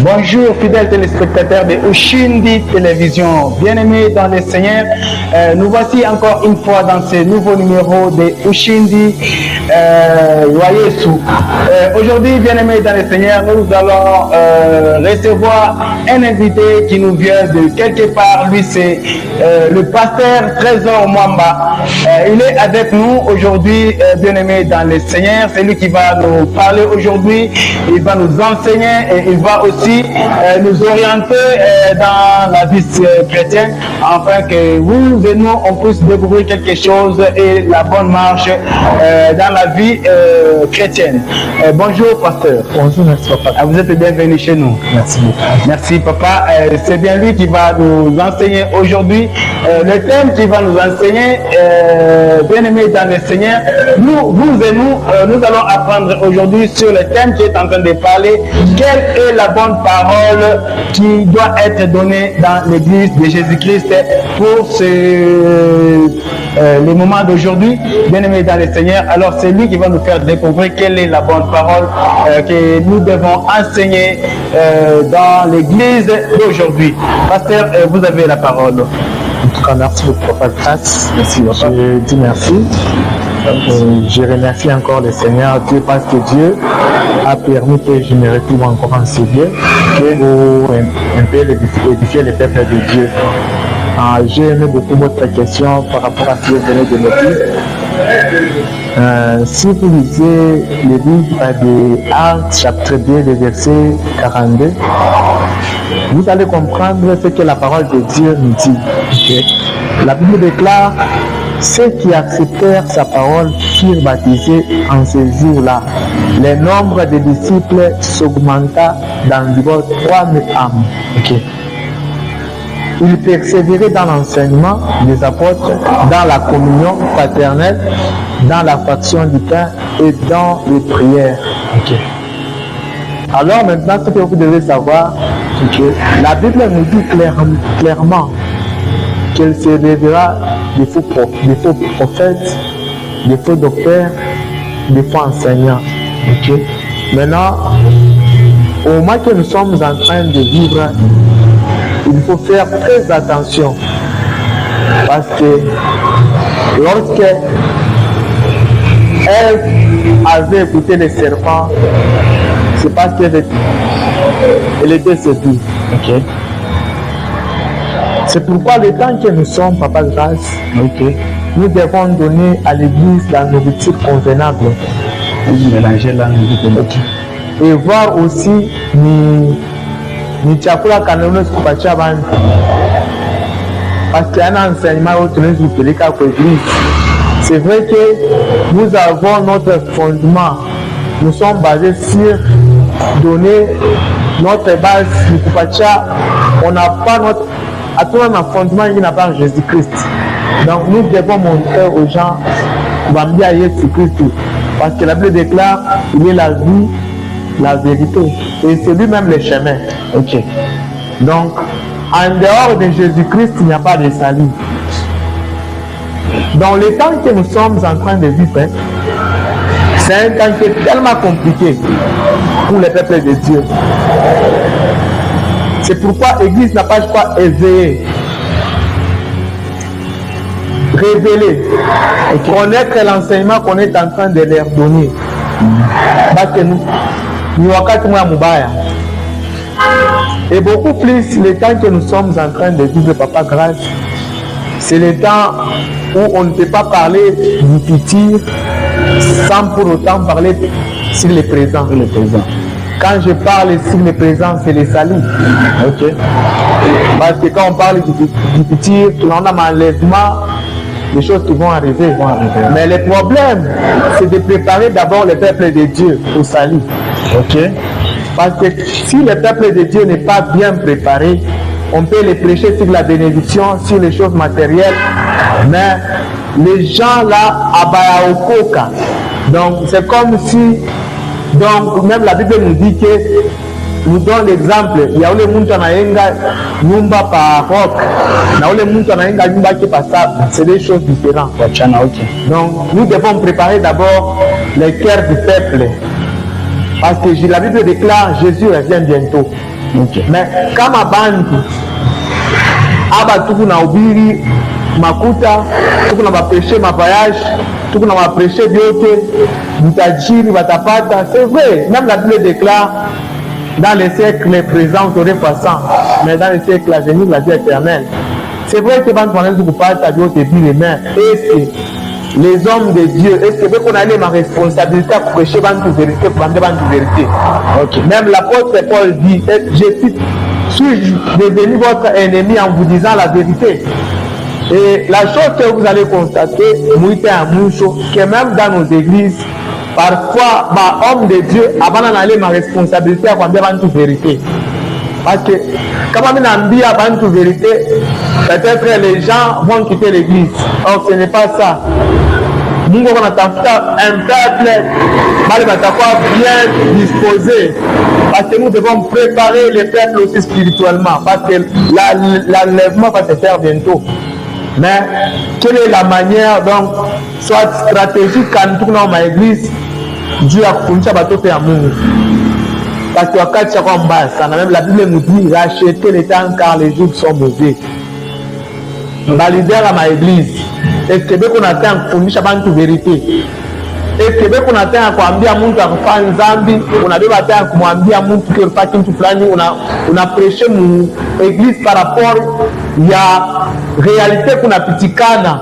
Bonjour fidèles téléspectateurs de Ushindi Télévision, bien-aimés dans le Seigneur, nous voici encore une fois dans ce nouveau numéro de Ushindi Wayesu. Aujourd'hui, bien-aimés dans le Seigneur, nous allons recevoir un invité qui nous vient de quelque part. Lui, c'est le pasteur Trésor Mwamba. Il est avec nous aujourd'hui, bien-aimés dans le Seigneur. C'est lui qui va nous parler aujourd'hui. Il va nous enseigner et il va aussi nous orienter dans la vie chrétienne, afin que vous et nous on puisse découvrir quelque chose et la bonne marche dans la vie chrétienne. Bonjour pasteur. Bonjour, merci papa. Vous êtes bienvenu chez nous. Merci beaucoup. Merci papa. C'est bien lui qui va nous enseigner aujourd'hui. Le thème qui va nous enseigner, bien aimé dans le Seigneur, vous et nous, nous allons apprendre aujourd'hui sur le thème qui est en train de parler. Quelle est la bonne parole qui doit être donnée dans l'église de Jésus-Christ pour le moment d'aujourd'hui, bien aimé dans le Seigneur. Alors c'est lui qui va nous faire découvrir quelle est la bonne parole que nous devons enseigner dans l'église d'aujourd'hui. Pasteur, vous avez la parole. En tout cas, merci beaucoup, papa Grâce. Merci, papa. Je dis merci. Je remercie encore le Seigneur Dieu parce que Dieu a permis que je me retrouve encore en ce lieu pour un peu édifier le peuple de Dieu. J'ai aimé beaucoup votre question par rapport à ce que vous venez de me dire. Si vous lisez le livre de Actes, chapitre 2, le verset 42, vous allez comprendre ce que la parole de Dieu nous dit. Okay. La Bible déclare: ceux qui acceptèrent sa parole furent baptisés en ce jour-là. Le nombre de disciples s'augmenta d'environ 3000 âmes. Okay. Ils persévéraient dans l'enseignement des apôtres, dans la communion fraternelle, dans la fraction du pain et dans les prières. Okay. Alors maintenant, ce que vous devez savoir, c'est que la Bible nous dit clairement qu'elle se lèvera des faux prophètes, des faux docteurs, des faux enseignants. Okay. Maintenant, au moment que nous sommes en train de vivre, il faut faire très attention, parce que lorsque Ève avait écouté les serpents, c'est parce qu'elle était séduite. Okay. C'est pourquoi le temps que nous sommes, papa Grâce, nous devons donner à l'église la nourriture convenable. Mélanger la nourriture. Et voir aussi ni chakula kanone kupatia bantu, parce qu'il y a un enseignement où tu nous expliques à l'église. C'est vrai que nous avons notre fondement, nous sommes basés sur donner notre base du kupatia. On n'a pas notre un fondement qui n'a pas Jésus-Christ. Donc nous devons montrer aux gens Bambia Jésus-Christ, parce que la Bible déclare il est la vie, la vérité, et c'est lui-même le chemin. Okay. Donc, en dehors de Jésus-Christ, il n'y a pas de salut. Dans le temps que nous sommes en train de vivre, c'est un temps qui est tellement compliqué pour le peuple de Dieu. C'est pourquoi l'Église n'a pas éveillé, révéler et connaître l'enseignement qu'on est en train de leur donner. Parce que nous, et beaucoup plus le temps que nous sommes en train de vivre, papa Grâce, c'est le temps où on ne peut pas parler du futur sans pour autant parler sur le présent. Quand je parle sur le présent, c'est le salut. Okay. Parce que quand on parle du futur, on a malheureusement des choses qui vont arriver. Mais le problème, c'est de préparer d'abord le peuple de Dieu au salut. Okay. Parce que si le peuple de Dieu n'est pas bien préparé, on peut les prêcher sur la bénédiction, sur les choses matérielles, mais les gens là, abaya okoka. Donc c'est comme si, donc même la Bible nous dit que, nous donne l'exemple, il y a les gens qui ont nyumba par roc, il y a les gens qui ont nyumba qui par sable, c'est des choses différentes. Donc nous devons préparer d'abord les cœurs du peuple Parce que la Bible déclare Jésus revient bientôt. Okay. Mais kama bantu aba tuku na ubiri makuta, tuku na mapeshe mapayage, tuku na mapeshe vyote, mtajiri batapata. C'est vrai, même la Bible déclare dans les siècles présents vous aurez passant, mais dans les siècles à venir la vie éternelle. C'est vrai que bantu wanaweza kupata vyote vile, mais est-ce que les hommes de Dieu, est-ce que qu'on a ma responsabilité à prêcher bantu vérité, pour vendre bantu vérité? Okay. Même l'apôtre Paul dit, je cite, suis-je devenu votre ennemi en vous disant la vérité? Et la chose que vous allez constater, que même dans nos églises, parfois, homme de Dieu, avant d'aller ma responsabilité à vendre bantu vérité. Parce que quand on a dit à bantu vérité, peut-être les gens vont quitter l'église. Or, ce n'est pas ça. Nous avons un peuple bien disposé, parce que nous devons préparer les peuples aussi spirituellement, parce que l'enlèvement va se faire bientôt. Mais quelle est la manière, donc, soit stratégique quand nous sommes dans l'église, Dieu a fondé bateau fait à Mungu. Parce que wakati ya kwamba sana, même la Bible nous dit rachetez les temps car les jours sont mauvais. Leader à ma église, est-ce que qu'on attend kufundisha bantu vérité? Est-ce que qu'on attend kuambia mtu akufanya dhambi? Unabeba hata kumwambia mtu que ufanye kitu fulani, una prêcher mu église par rapport ya réalité kunapitikana.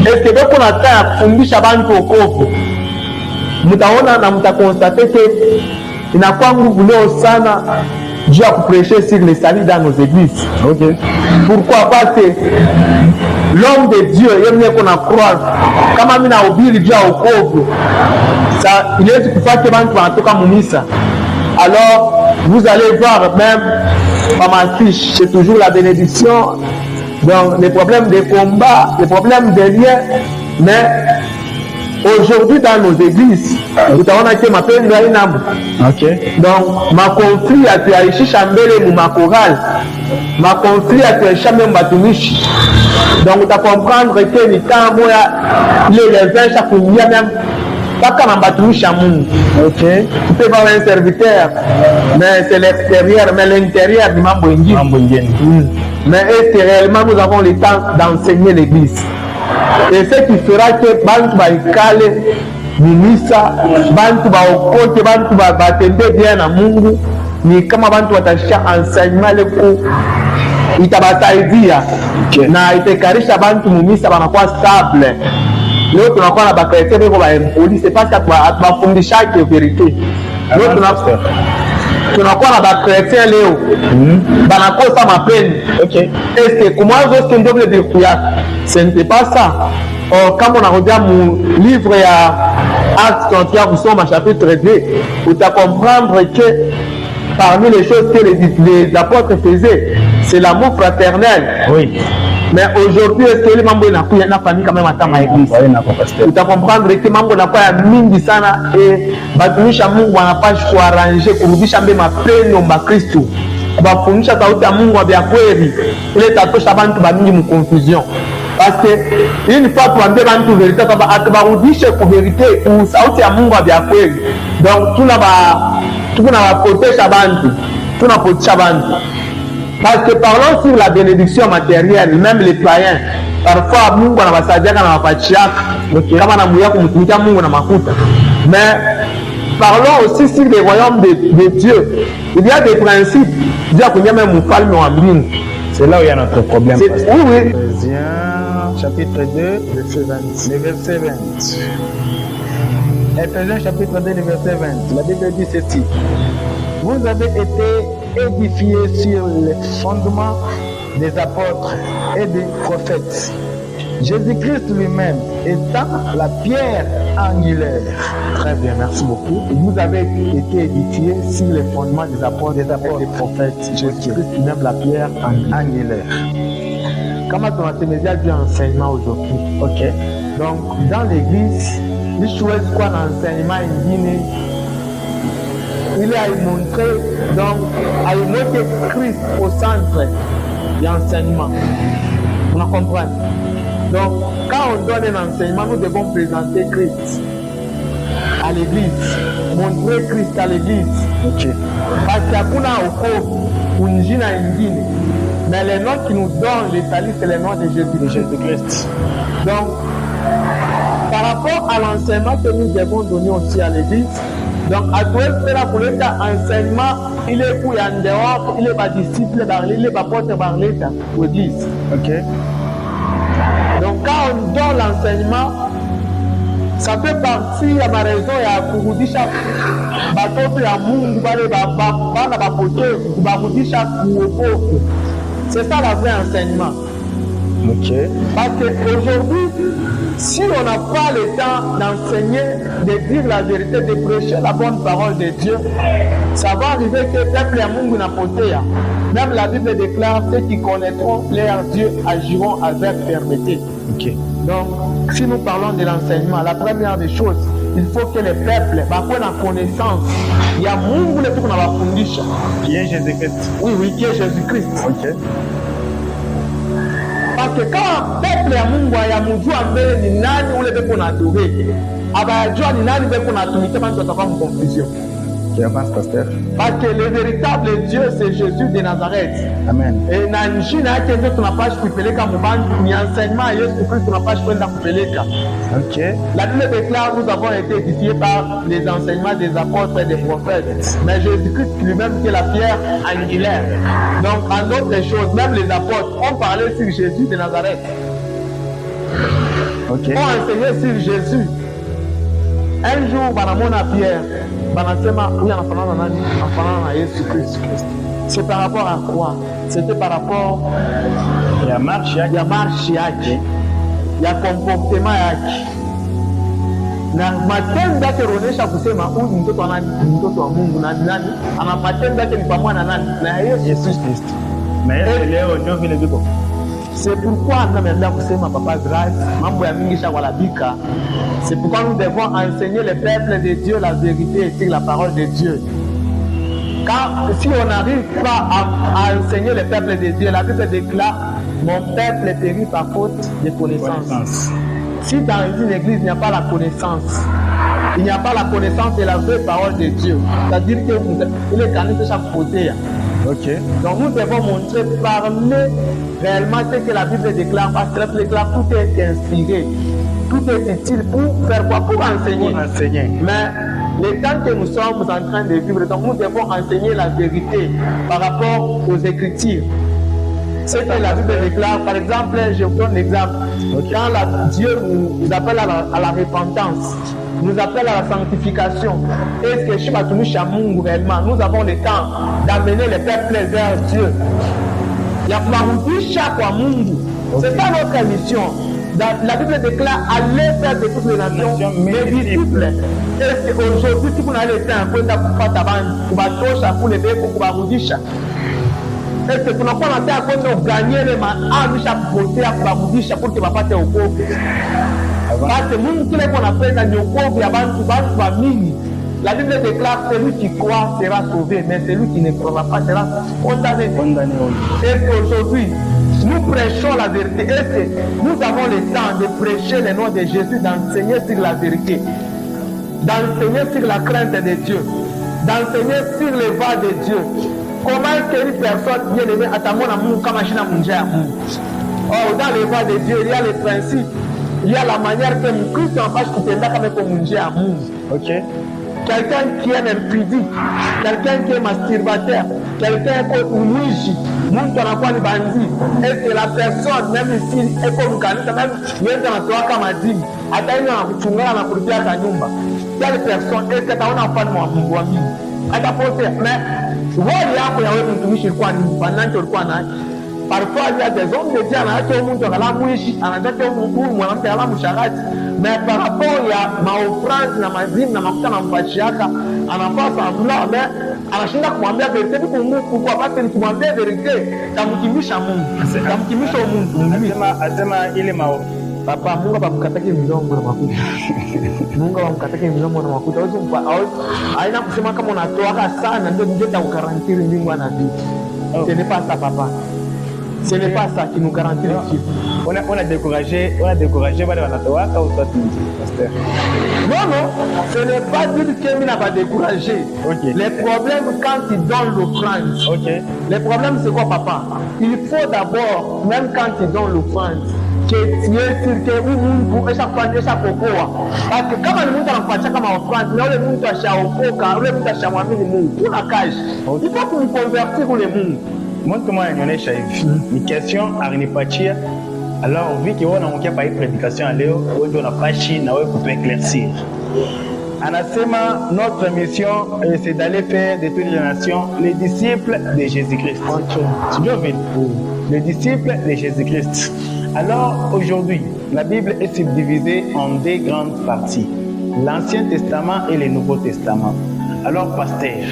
Est-ce que qu'on attend kufundisha bantu wokovu? Mtaona na mtakonstate que inakuwa nguvu leo sana juu ya kuprêcher sur les salut dans nos églises. Okay. Pourquoi? Parce que l'homme de Dieu yeye qu'on a croire kama mimi nahubiri juu ya wokovu, ça il est kufanya bantu wanatoka mumisa. Alors vous allez voir même par ma fiche, c'est toujours la bénédiction. Donc les problèmes de combat, les problèmes de liens, mais aujourd'hui dans nos églises, nous avons que ma peine de l'inam. Ok. Donc ma conflit a été aïchi chambele ou ma chorale, ma conflit a été chambele mbatumishi. Donc tu vas comprendre que les temps les vins chaque fois même pas comme mbatumishi à moun. Ok. Tu peux voir un serviteur, mais c'est l'extérieur, mais l'intérieur du mambo indien. Mais est-ce que réellement nous avons le temps d'enseigner l'église? Et ce qui fera que bantu baikale mumisa, bantu baokote, bantu batende bien na Mungu, ni kama bantu watashia enseignement leku itabasaidia. Okay. Na itekarisha bantu mumisa banakuwa stable. Leo tunakuwa na bakretien beko ba empoli, c'est pas ça bafundisha que vérité. Leo tunakuwa na bakretien leo banakosa mapeni. Okay. Est-ce que comment est-ce qu'on doit dire kuya? Ce n'était pas ça. Or, quand on a regardé mon livre à Actes quand vous sommes à chapitre 2, vous allez comprendre que parmi les choses que les apôtres faisaient, c'est l'amour fraternel. Oui. Mais aujourd'hui, est-ce que les membres de la famille quand même attendent à l'église? Vous allez comprendre que les membres de la famille mingi sana et batumisha Mungu wanapaswa kuarrange kurudisha mbele mapendo mba Kristo. Bafundisha sauti ya Mungu wa kweli ile tatosha bantu bamingi mu confusion. Parce que une fois tuambie bantu vérité kama atabarudishe ku vérité ku sauti ya Mungu wa kweli. Donc tunapotesha bantu, tunapotisha bantu. Parce que parlons sur la bénédiction matérielle, même les païens. Parfois Mungu anawasaidia na wapatia kama na muya kumtumikia Mungu na makuta. Mais parlons aussi sur les royaumes de Dieu. Il y a des principes. Dieu a connu même mfalme wa mbingu. C'est là où il y a notre problème. Oui. Ephésiens chapitre 2, verset 20. Le verset 20. Ephésiens chapitre 2, le verset 20. La Bible dit ceci. Vous avez été édifiés sur les fondements des apôtres et des prophètes. Jésus-Christ lui-même étant la pierre angulaire. Très bien, merci beaucoup. Vous avez été édifiés sur les fondements des apôtres et des prophètes. Jésus-Christ lui-même la pierre angulaire. Comment on a médias du enseignement aujourd'hui? Ok. Donc, dans l'église, il choisit quoi l'enseignement indien? Il a montré, donc, a montré Christ au centre de l'enseignement. On a compris. Donc, quand on donne un enseignement, nous devons présenter Christ. à l'église, montrer Christ à l'église. Ok. Parce qu'il y a wokovu kunjina ingine. Mais le nom qui nous donne le salut, c'est le nom de Jésus-Christ. Donc, par rapport à l'enseignement que nous devons donner aussi à l'église, donc à tout le enseignement, il est pour en dehors, il est pas disciple, il est pas porte par l'État pour l'église. Ok. Donc quand on donne l'enseignement, ça fait partie à ma raison et à kurudisha batoto ya Mungu bale bana bapotevu kurudisha kuokoka. C'est ça la vraie enseignement. Ok. Parce qu'aujourd'hui, si on n'a pas le temps d'enseigner, de dire la vérité, de prêcher la bonne parole de Dieu, ça va arriver que le peuple à Mungu n'a poté. Même la Bible déclare ceux qui connaîtront leur Dieu agiront avec fermeté. Ok. Donc, si nous parlons de l'enseignement, la première des choses, il faut que le peuple ait la connaissance. Il y a Mungu le tout qu'on a fundisha. Qui est Jésus-Christ? Oui, qui est Jésus-Christ. Ok. Parce que quand peuple ya Mungu ayamujua mbele ni nani ule beko na adore, abayajua ni nani beko na tumike, basi watakuwa en confusion. Qui avance, pasteur? Parce que le véritable Dieu, c'est Jésus de Nazareth. Amen. Et na njina yake ndio tunapaswa kuipeleka mubantu, ni enseignement ya Yesu Kristo tunapaswa kwenda kupeleka. Ok. La Bible déclare nous avons été édifiés par les enseignements des apôtres et des prophètes. Mais Jésus-Christ lui-même qui est la pierre angulaire. Donc en d'autres choses, même les apôtres ont parlé sur Jésus de Nazareth. Ok. Ont enseigné sur Jésus. Un jour, banamona Pierre, banasema oui anafanana nani? Anafanana na Yesu Kristo. C'est par rapport à quoi? C'était par rapport ya marche yake, ya comportement yake. Na matendo yake yanaonyesha kusema huyu ni mtoto wa nani? Mtoto wa Mungu. Na nani? Ana matendo yake ni pamoja na nani? Na Yesu Kristo. Mais leo ndio vile viko. C'est pourquoi nous avons kusema papa grâce, mambo ya mingi shawalabika. C'est pourquoi nous devons enseigner le peuple de Dieu la vérité sur la parole de Dieu. Car si on n'arrive pas à enseigner le peuple de Dieu, la Bible déclare mon peuple périt par faute de connaissance. Si dans une église il n'y a pas la connaissance, il n'y a pas la connaissance de la vraie parole de Dieu, c'est-à-dire qu'il est canné de chaque côté. Ok. Donc nous devons montrer, parler réellement ce que la Bible déclare, parce que la Bible déclare tout est inspiré, tout est utile pour faire quoi? Pour enseigner. Pour enseigner. Mais le temps que nous sommes en train de vivre, donc nous devons enseigner la vérité par rapport aux Écritures. Ce que la Bible déclare, par exemple, je vous donne l'exemple. Quand Dieu nous appelle à la repentance, nous appelle à la sanctification, est-ce que chez Batumisha Mungu réellement, nous avons le temps d'amener le peuple vers Dieu? Il y a chaque Mungu. C'est ça notre mission. La Bible déclare allez faire de toutes les nations mes disciples. Est-ce qu'aujourd'hui, si vous n'avez le temps, vous pouvez faire est-ce que tunakuwa nataka kwenda uganye ile maamisha kupotea kubarudisha kuti wapate wokovu? Basi Mungu kile kwa napenda ni wokovu ya bantu wa mingi. La Bible déclare celui qui croit sera sauvé, mais celui qui ne croit pas sera condamné. Est-ce qu'aujourd'hui nous prêchons la vérité? Est-ce que nous avons le temps de prêcher le nom de Jésus, d'enseigner sur la vérité, d'enseigner sur la crainte de Dieu, d'enseigner sur le va de Dieu? Comment est-ce qu'une personne bien aimée attend à Mungu comme un chien à manger à Mungu? Oh, dans le va de Dieu, il y a les principes, il y a la manière que Christ en face qui te met comme un manger à Mungu. Ok. Quelqu'un qui est impudique, quelqu'un qui est masturbateur, quelqu'un qui est ouiji, Mungu anakuwa ni bandi. Est-ce que la personne, même ici, est comme kanisa, même yenda anatoa kama dini, ataenda na kuchungana na kulipia kwa nyumba. Quelle personne est-ce que taona mfano wa Mungu wa mimi? Atapotea, mais wali yako ya wewe mtumishi ilikuwa ni financial ulikuwa naye. Parfois il y a des hommes de Dieu anaacha mtu akalamuishi, anataka huyu mwanamke alamsharati. Mais par rapport ya maofrance na mazini na mafuta na mpachi yaka, anafaa sambla, mais anashinda kumwambia verite kwa Mungu kwa sababu nikimwambia verite tamkimisha Mungu. Tamkimisha Mungu. Asema ile Papa Mungu akamkatake milongo na makuta. Mungu akamkatake milongo na makuta. Haina kusema kama unatoa sana ndio ndio ukarantiri Mungu anabii. Ce n'est pas ça papa. Ce n'est pas ça qui nous garantit le chiffre. On a découragé wale wanatowaka ou soit pasteur. Non, ce n'est pas dire qu'il n'a pas découragé. Ok. Les problèmes quand il donne l'offrande. Ok. Le problème c'est quoi, papa? Il faut d'abord, même quand il donne l'offrande, que tu es sûr que Mungu esha pokoa. Parce que kama ni mtu anakupatia kama offrande, na ule mtu ashaokoka, ule mtu ashamwamini Mungu, kuna cash. Il faut kumconvertir ule Mungu. Mtu mmoja ananionyesha hivi. Ni question alinipatia. Alors vu que wana mkia pa hii prédication leo, wewe ndio unapashi na wewe kutu éclaircir. Anasema notre mission c'est d'aller faire de toutes les nations les disciples de Jésus-Christ. Tu dois venir. Les disciples de Jésus-Christ. Alors aujourd'hui, la Bible est subdivisée en deux grandes parties, l'Ancien Testament et le Nouveau Testament. Alors pasteur,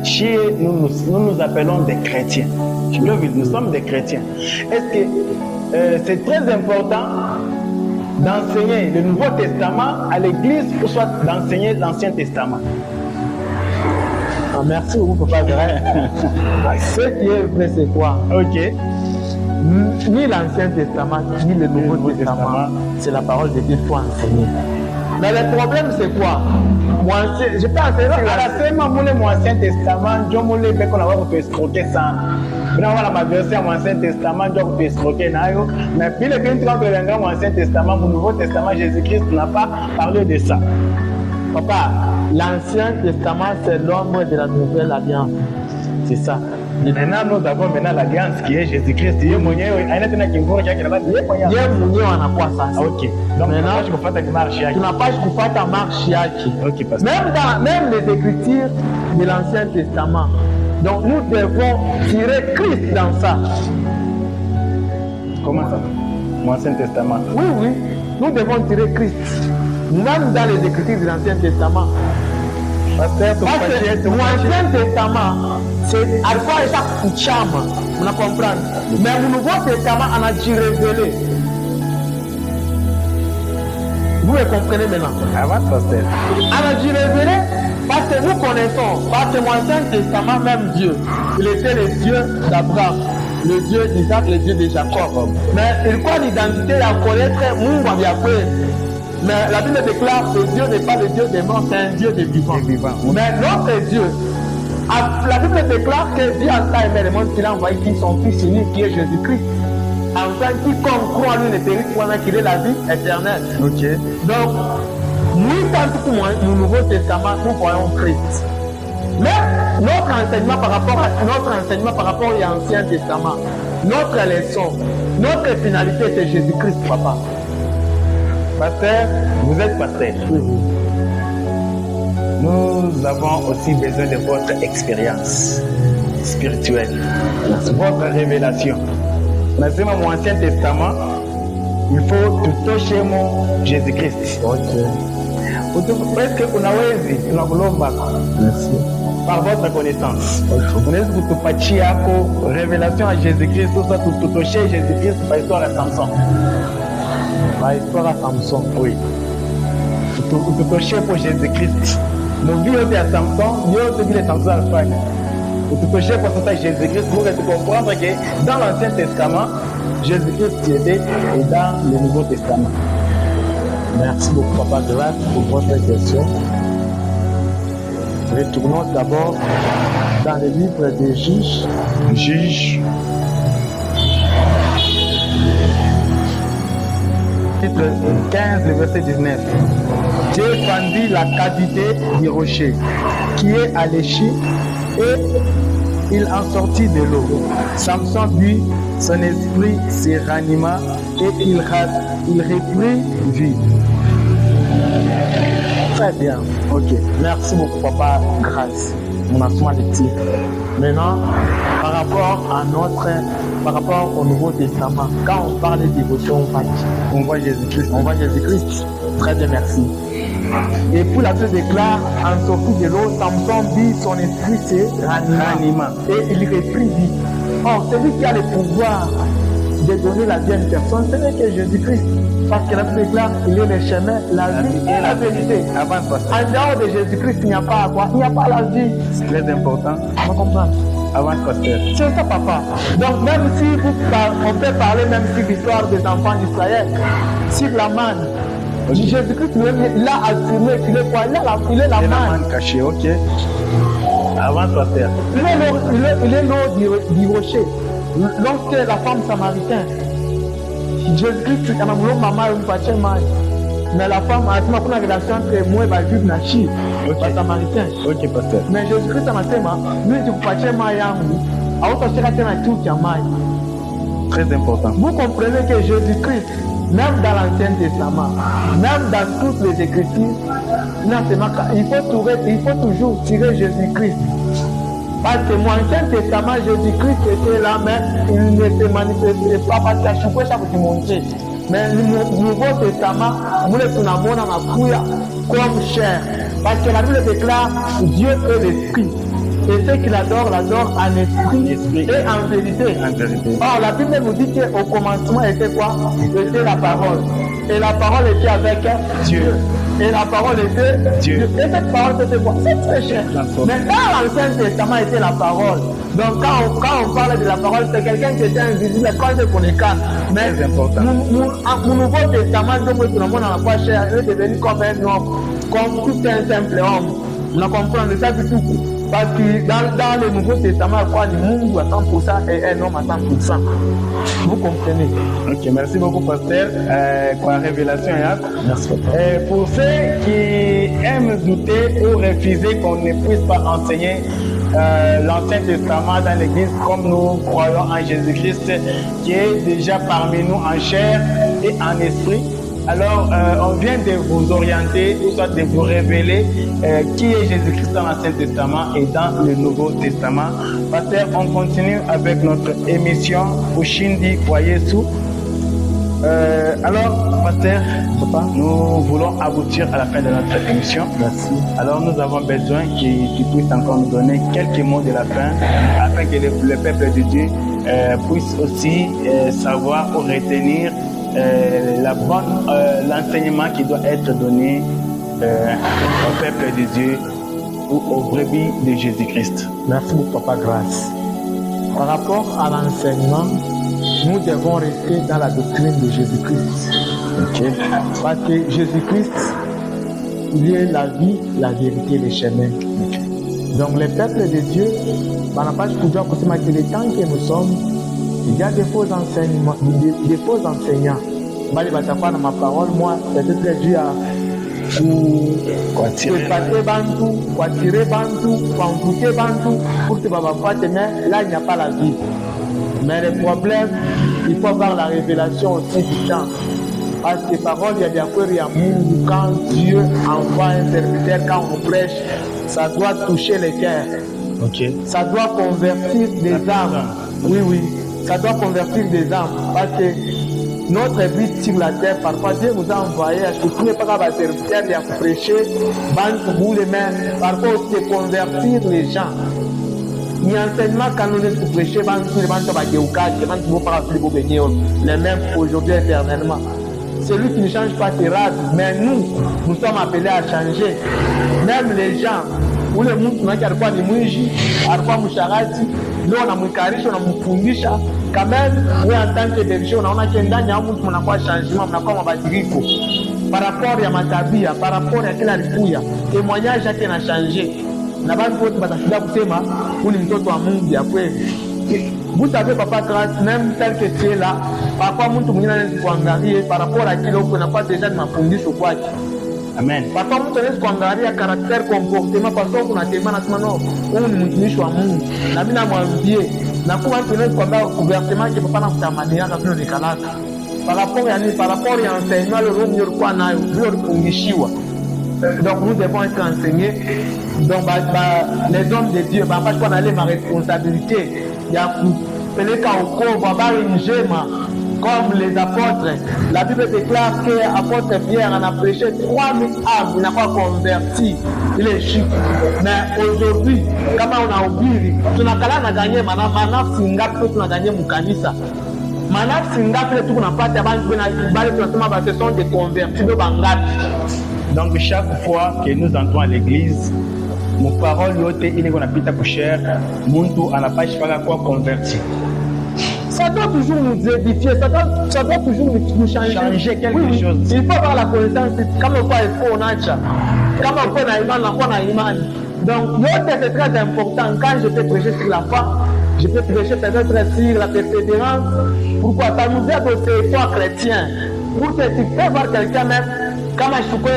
chez nous nous appelons des chrétiens. Nous sommes des chrétiens. Est-ce que c'est très important d'enseigner le Nouveau Testament à l'Église ou soit d'enseigner l'Ancien Testament? Merci beaucoup, papa. Ce qui est vrai, c'est quoi? Ok. Ni l'Ancien Testament, ni le Nouveau Testament, c'est la parole de Dieu qu'il faut enseigner. Mais le problème, c'est quoi? Moi, je peux enseigner l'Ancien Testament, je moulé qu'on a pas escroquer ça. On a ma version l'Ancien Testament, je peux escroquer nayo. Mais puis le 23 de l'Ancien Testament, le Nouveau Testament, Jésus-Christ n'a pas parlé de ça. Papa, l'Ancien Testament, c'est l'ombre de la nouvelle alliance. C'est ça. Maintenant, nous avons l'alliance qui est Jésus-Christ. Dieu mwenyewe aina kingoro chake na Dieu mwenyewe anakuwa sasa. OK. Donc maintenant, je kufuata marche yake. Tunapaswa kufuata marche yake. OK, pasteur. Même les écritures de l'Ancien Testament. Donc nous devons tirer Christ dans ça. Comment ça? L'Ancien Testament. Oui. Nous devons tirer Christ. Même dans les écritures de l'Ancien Testament. Pasteur, l'Ancien Testament, c'est à quoi chaque chama, on a compris. Mais le Nouveau Testament, on a dit révélé. Vous le comprenez maintenant? Avant, pasteur. On a dit révélé parce que nous connaissons, parce que l'Ancien Testament, même Dieu, il était le Dieu d'Abraham, le Dieu d'Isaac, le Dieu de Jacob. Mais il croit l'identité à connaître Mungu Yahweh. Mais la Bible déclare que Dieu n'est pas le Dieu des morts, c'est un Dieu des vivants. Mais notre Dieu, la Bible déclare que Dieu a tant aimé le monde qu'il a envoyé son Fils unique qui est Jésus-Christ. Enfin, quiconque croit en lui ne périt point, mais qu'il ait la vie éternelle. OK. Donc, nous, tant que le Nouveau Testament, nous voyons Christ. Mais notre enseignement par rapport à l'Ancien Testament, notre leçon, notre finalité, c'est Jésus-Christ, papa. Pasteur, vous êtes pasteur. Nous avons aussi besoin de votre expérience spirituelle, votre révélation. Dans mon Ancien Testament, il faut tutoche mon Jésus-Christ. Presque unawezi tunakulomba par votre connaissance. Unaweza kutupatia yako révélation à Jésus-Christ, tout ça tutoche Jésus-Christ par histoire à Samson. Par histoire à Samson, oui. Tutoche pour Jésus-Christ. Nous vivons à Samson, nous avons vu les Samson à l'Espagne. Tutoche pour ça Jésus-Christ pour comprendre que dans l'Ancien Testament, Jésus-Christ était et dans le Nouveau Testament. Merci beaucoup, Papa Grâce, pour votre question. Retournons d'abord dans le livre des Juges. Juges. Chapitre 15, le verset 19. Dieu fendit la cavité du rocher qui est alléché et il en sortit de l'eau. Samson but, son esprit se ranima et il reprit vie. Très bien. Ok. Merci beaucoup, Papa Grâce. On a soin de tir. Maintenant, par rapport au Nouveau Testament, quand on parle de dévotion, on voit Jésus-Christ. On voit Jésus-Christ. Très bien, merci. Et puis la Bible déclare, en sortie de l'eau, Samson vit son esprit se ranima et il reprit vie. Or, celui qui a le pouvoir de donner la vie à une personne, ce n'est que Jésus-Christ. Parce que la Bible déclare, il est le chemin, la vie et la vérité. En dehors de Jésus-Christ, il n'y a pas quoi? Il n'y a pas la vie. C'est très important. On comprend. Avance, pasteur. C'est ça, papa. Donc, même si on peut parler même sur l'histoire des enfants d'Israël, sur la manne, Jésus-Christ lui-même, il a affirmé qu'il est quoi? Il est la manne cachée, ok. Avance, pasteur. Il est l'eau du rocher. Lorsque la femme samaritaine, Jésus-Christ, il a dit maman, il pas de mais la femme a dit une relation entre moi et la juive nachi, le samaritain. Ok, pasteur. Mais Jésus-Christ a dit, nous ne pouvons pas faire Très important. Vous comprenez que Jésus-Christ, même dans l'Ancien Testament, même dans toutes les Écritures, il faut toujours tirer Jésus-Christ. Parce que mon Ancien Testament, Jésus-Christ était là, mais il ne se manifestait pas parce qu'à chaque fois, ça vous montrer. Mais le Nouveau Testament, vous le trouvez comme chair. Parce que la Bible déclare Dieu est l'esprit. Et ceux qui l'adorent en esprit et en vérité. Or, la Bible nous dit qu'au commencement était quoi? Était la parole. Et la parole était avec Dieu. Et la parole était Dieu. Et cette parole c'était quoi? C'est très cher. Mais dans l'Ancien Testament était la parole. Donc quand on parle de la parole, c'est quelqu'un qui était invisible, quand c'est qu'on est calme. Mais mon Nouveau Testament, tout le monde n'a pas cher, il est devenu comme un homme, comme tout un simple homme. On comprend ça du tout. Parce que dans le Nouveau Testament, le monde à 100% et un homme à 100%. Vous comprenez? Ok, merci beaucoup, pasteur, pour la révélation. Merci. Pour ceux qui aiment douter ou refuser qu'on ne puisse pas enseigner l'Ancien Testament dans l'Église comme nous croyons en Jésus-Christ qui est déjà parmi nous en chair et en esprit, alors on vient de vous orienter ou soit de vous révéler qui est Jésus-Christ dans l'Ancien Testament et dans le Nouveau Testament. Pasteur, on continue avec notre émission Ushindi wa Yesu. Alors, pasteur, papa, nous voulons aboutir à la fin de notre émission. Merci. Alors, nous avons besoin qu'il puisse encore nous donner quelques mots de la fin afin que le peuple de Dieu puisse aussi savoir ou retenir l'enseignement qui doit être donné au peuple de Dieu ou aux brebis de Jésus-Christ. Merci beaucoup, Papa Grâce. Par rapport à l'enseignement, nous devons rester dans la doctrine de Jésus-Christ. Okay. Parce que Jésus-Christ, il est la vie, la vérité, le chemin. Okay. Donc, le peuple de Dieu, par la page pour que les temps que nous sommes, il y a des faux enseignements, des faux enseignants. Dans ma parole, moi, peut-être dû à tirer Bantou, pour que là, il n'y a pas la vie. Mais le problème, il faut avoir la révélation aussi du temps. Parce que parole, il y a des accords, il y a monde. Quand Dieu envoie un serviteur, quand on prêche, ça doit toucher les cœurs. Okay. Ça doit convertir des âmes. Oui. Ça doit convertir des âmes. Parce que notre but sur la terre, parfois Dieu nous a envoyé, je ne pouvais pas avoir un serviteur qui a prêché, parfois aussi de convertir les gens. Il y a un enseignement quand on est pour prêcher, les mêmes aujourd'hui éternellement. Celui qui ne change pas ses races, mais nous sommes appelés à changer. Même les gens, où le monde qui a quoi de mouji, a quoi moucharati, nous on a moukarisha, on a moufundisha, quand même, oui en tant que dirigeant, on a qu'un dernier monde qui a quoi changement, on a quoi mabadiliko. Par rapport à Matabia, par rapport à kila likuya, témoignage qui a changé. Na basi wote batashinda kusema huyu ni mtoto wa Mungu ya kweli. Vous savez papa grâce même tel que tu es là, parfois mtu mwingine anaweza kuangalia par rapport à kile uko nakuwa deja ni mafundisho kwake. Amen. Parfois mtu anaweza kuangalia caractère comportement parce que kuna tema nasema no, huyu ni mtumishi wa Mungu. Na mimi namwambie na kwa mtu anaweza kuambia ouvertement que papa nakutamania na vile nikalaka. Par rapport à enseignement le roho ulikuwa nayo, vile ulifungishiwa. Donc nous devons être enseignés. Donc les hommes de Dieu, parce qu'on a ma responsabilité. Il y a comme les apôtres. La Bible déclare que l'apôtre Pierre en a prêché 3000 âmes, il n'a pas converti. Il est chic. Mais aujourd'hui, comme on a oublié, on a gagné, manaf singa, on a gagné Mukanisa. Manaf singa, tout n'a pas ce sont des convertis de Bangat. Donc chaque fois que nous entrons à l'église, muparole yote ile kunapita kushare, muntu anapashi paka kwa converti. Ça doit toujours nous édifier, ça doit toujours nous changer. Changer quelque chose. Il faut avoir la connaissance, kama kwa il faut nacha, kama kwa na imani na kwa na imani. Donc, yote c'est très important. Quand je peux prêcher sur la foi, je peux prêcher peut-être sur la persévérance. Pourquoi? Ça nous aide au territoire chrétien. Pour que tu peux voir quelqu'un même, kama ashukwe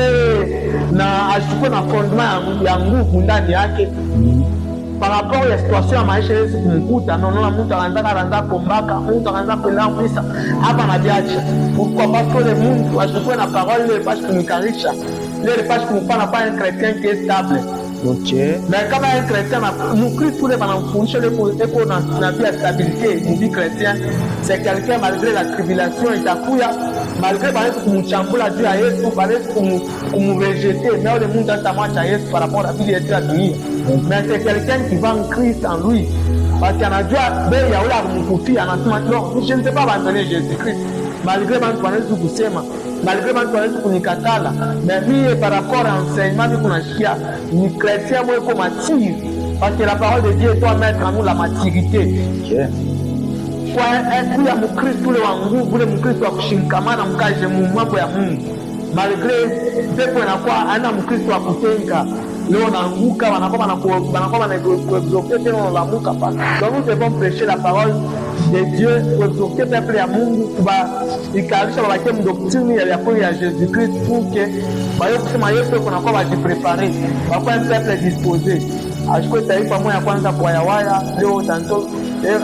na fondement ya nguvu ndani yake. Par rapport ya situation ya maisha yetu kumkuta, naona mtu anaanza kombaka, mtu anaanza kwenda kuisa hapa na biacha. Pourquoi? Parce que le mtu ashukwe na parole ile passe kumikarisha. Ile passe kumfanya pas un chrétien qui est stable. Ok. Mais kama un chrétien na Christ kule banamfundisha ile eko na vie ya stabilité, une vie chrétienne, c'est quelqu'un malgré la tribulation itakuya, malgré banaweza kumchambula juu ya Yesu, banaweza kumrejeter, mais le monde atamwacha Yesu par rapport à vie yetu ya dunia. Mais c'est quelqu'un qui va en Christ en lui. Parce qu'il anajua bei ya ule akumkufia, anasema non, je ne sais pas abandonner Jésus-Christ. Malgré bantu wanaweza kusema, malgré bantu wanaweza kunikatala, mais mie par rapport à enseignement ni kunashikia ni chrétien moi comme mature, parce que la parole de Dieu doit mettre en nous la maturité. Okay. Kwa ule ya Mkristo ule wa nguvu, ule Mkristo wa kushikamana mkaje mambo ya Mungu. Malgré pepo inakuwa ana Mkristo wa kutenga. Leo naanguka wanakuwa wanaexhorter tena wanaanguka pa. Donc nous devons prêcher la parole de Dieu, exhorter peuple ya Mungu kuba ikarisha wabakie mdoctrine ya kweli ya Jésus Christ pour que bayo kusema Yesu kunakuwa wajiprepare, wakuwa un peuple disposé. Ashukwe taifa moja kwanza kwa yawaya leo tanto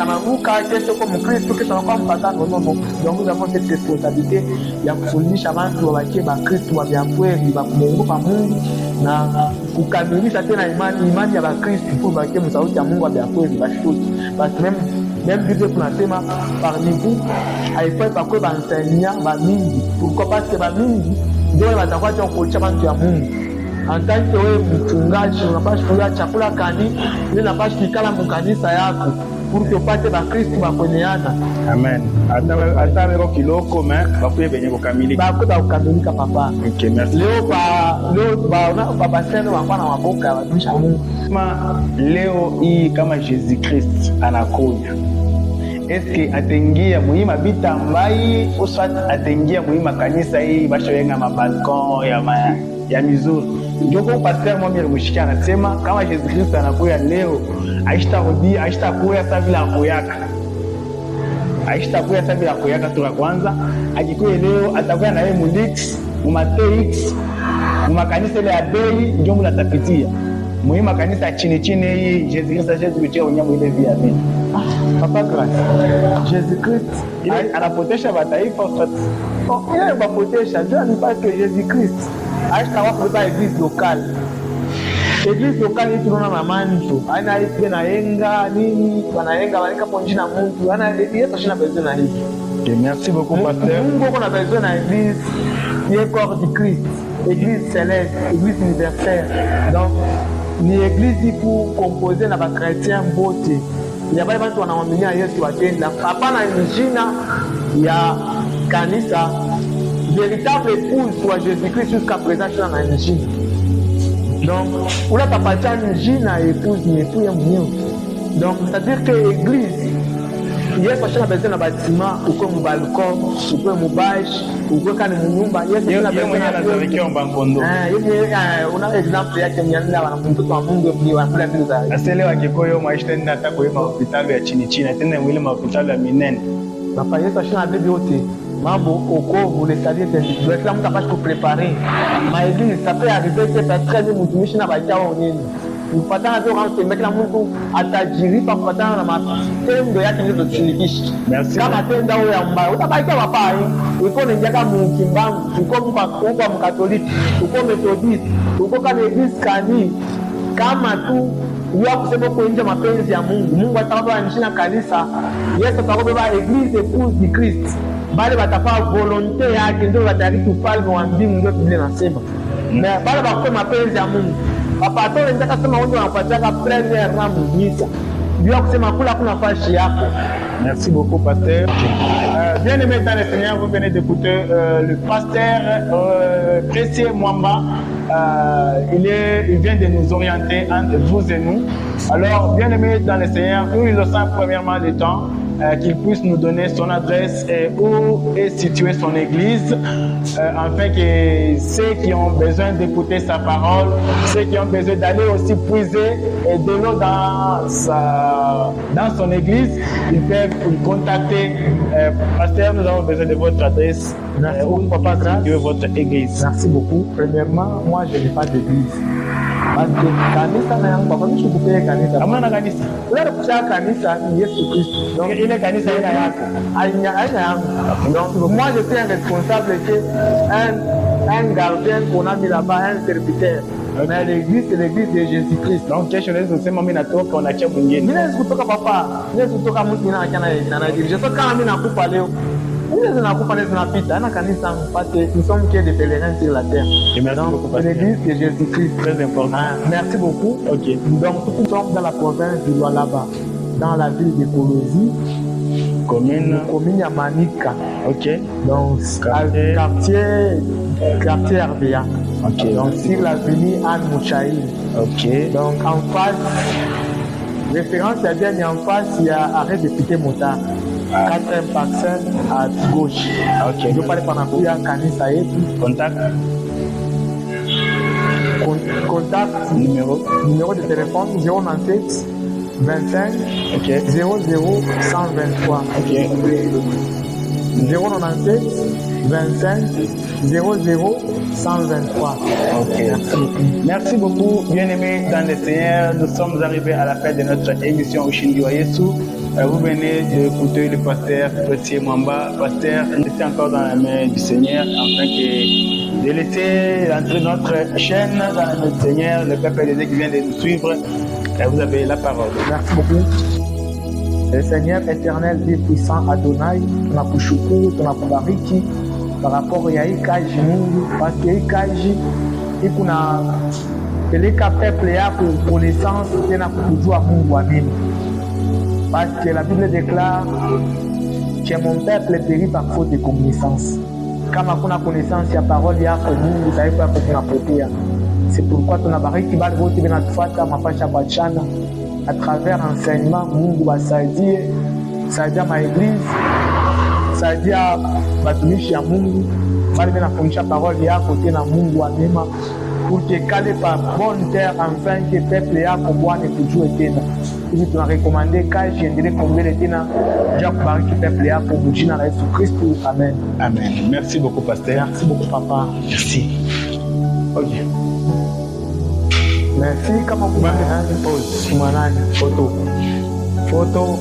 anaanguka kesho kwa Mkristo kesho anakuwa mpatano nono. Donc nous avons cette responsabilité ya kufundisha watu wabakie ba Kristo wa vya kweli ba kumwogopa Mungu na kukamilisha tena imani ya Bakristo pour bakie msauti ya Mungu wa vya kweli bashuti. Parce que même Bible tunasema parmi vous haifai pakwe ba enseignant ba mingi. Pourquoi? Parce que ba mingi ndio watakuwa kuocha bantu ya Mungu. En tant que wewe mchungaji unapaswa kula chakula kani, ile unapaswa kikala mkanisa yako pour que upate Bakristo bakweneana. Amen. Hata weko kiloko mais bakuye benye kukamilika. Bakuye kukamilika papa. Okay, merci. Leo baba sema wana maboka watumisha Mungu. Leo hii kama Jésus Christ anakuja. Eske atengia muhima bita mbai uswat atengia muhima kanisa hii bashoyenga mabalkon ya mizuri. Njoko pasteur mwami alimushikia anasema kama Jésus Christ anakuja leo aishtakuya sa vile akuyaka. Aishtakuya sa vile akuyaka tu kwanza. Akikuye leo atakuya na yeye mulix, mumatex, mumakanisa ile ya bei ndio mnatapitia. Muhima kanisa chini hii Jésus Christ aje kutia unyamu ile via mimi. Papa grâce. Jésus Christ anapotesha mataifa sote. Yeye bapotesha ndio ni parce que Jésus Christ aishtawa kubeba église locale. Église locale hii tunaona na manto. Haina ile naenga nini, wanaenga kwa jina Mungu. Ana Yesu ashina besoin na hii. Okay, merci beaucoup pasteur. Mungu kuna besoin na église, ni corps du Christ, église céleste, église universelle. Donc ni église pour composer na ba chrétiens bote. Ya bale watu wanaamini Yesu atenda. Hapana jina ya kanisa. Véritable épouse wa Jésus-Christ jusqu'à présent na jina. Donc, ula tapatia jina épouse ni épouse ya mwenyewe. Donc, c'est-à-dire que l'église Yesu ashana besoin na bâtiment, uko mu balcon, uko mu bâche, uko kani mu nyumba. Yesu ashana besoin na zawekea mbangondo. Una example yake mnyanda wana mtoto wa Mungu ni wanakula vitu za. Aselewa kikoyo maisha ndio nataka kuima hospitali ya chini tena mwili hospitali ya minene. Papa Yesu ashana bibi yote. Mambo okovu le salut individuel kila mtu apashe kuprepare. Ma église ça peut arriver que peut-être ni mtumishi na bajao nini. Kupatana ndio kama tembea kila mtu atajiripa kupatana na matendo yake ndio tushirikishe. Kama tenda wewe ambaye utabaki hapa uko ni jaga mkimbangu, uko mkatoliki, uko methodist, uko kama église kani kama tu uwa kusema uko nje mapenzi ya Mungu. Mungu atakapa nishina kanisa. Yesu atakapa église épouse du Christ. Bale batafaa volonté yake ndio watariki ufalme wa mbingu ndio Biblia inasema. Na bale bakwe mapenzi ya Mungu. Papa atole ndaka sema wao wanapataka premier rang misa. Ndio kusema kula kuna fashi yako. Merci beaucoup pasteur. Bien aimé dans le Seigneur, vous venez d'écouter le pasteur Précieux Mwamba il vient de nous orienter entre vous et nous. Alors, bien aimé dans le Seigneur, nous lui laissons premièrement le temps qu'il puisse nous donner son adresse et où est située son église, afin que ceux qui ont besoin d'écouter sa parole, ceux qui ont besoin d'aller aussi puiser de l'eau dans son église, ils peuvent le contacter. Pasteur, nous avons besoin de votre adresse. Merci beaucoup, Papa Grâce. de votre église. Merci beaucoup. Premièrement, moi, je n'ai pas d'église. Parce que kanisa na yangu papa mimi sikupea kanisa. Hamna kanisa. Leo kusha kanisa ni Yesu Kristo. Donc Ile kanisa ina yako. aina yangu. Donc moi je suis un responsable que un gardien qu'on a mis là-bas, un serviteur. Mais l'église c'est l'église de Jésus-Christ. Donc kesho unaweza kusema mimi natoka unakia mwingine. Mimi naweza kutoka papa. Mimi naweza kutoka mtu mwingine anakia na dirige. Sasa kama mimi nakupa leo nous sommes que des pèlerins sur la terre. Donc, l'église de Jésus-Christ. Très important. Merci beaucoup. Ok. Donc, nous sommes dans la province du Lualaba, dans la ville de Kolosi, commune à Manika. Ok. Donc, quartier RBA. Ok. Donc, sur l'avenue Anne Mouchaï. Ok. Donc, en face, référence à bien, en face, il y a arrêt de piquer motard. 4e parcelle à gauche. Ok. Je parle pendant qu'il y a Kanisa et Contact. Contact. Numéro de téléphone 097 25 Ok. 00 123. Ok. 097 25 00 123. Ok. Merci beaucoup, bien-aimés dans le Seigneur. Nous sommes arrivés à la fin de notre émission Ushindi wa Yesu. Vous venez d'écouter le pasteur Gauthier Mwamba. Pasteur, restez encore dans la main du Seigneur afin de laisser entrer notre chaîne dans la main du Seigneur. Le peuple des qui vient de nous suivre, vous avez la parole. Merci beaucoup. Le Seigneur éternel, Dieu puissant, Adonai, tunakushukuru, tunakubariki par rapport ya hii kazi Mungu, parce que hii kazi ikuna peleka peuple yako connaissance tena kujua Mungu. Amen. Parce que la Bible déclare que mon peuple périt par faute de connaissance. Kama kuna connaissance ya parole yako Mungu, taifa yako tunapotea. C'est pourquoi tunabariki bali wote binatufuata mapasha bachana à travers enseignement Mungu basaidie, saidia maéglise, saidia batumishi ya Mungu, bali binafundisha parole yako tena Mungu amema, pour que kale par bonne terre afin que peuple yako Bwana kujue tena. Hivi tunarekomande kazi endelee kuongele tena ja kubariki peuple yako mjina la Yesu Kristo. Amen. Amen. Merci beaucoup, pasteur. Merci beaucoup, papa. Merci. Ok. Merci. Kama kumana pause. Kumana photo.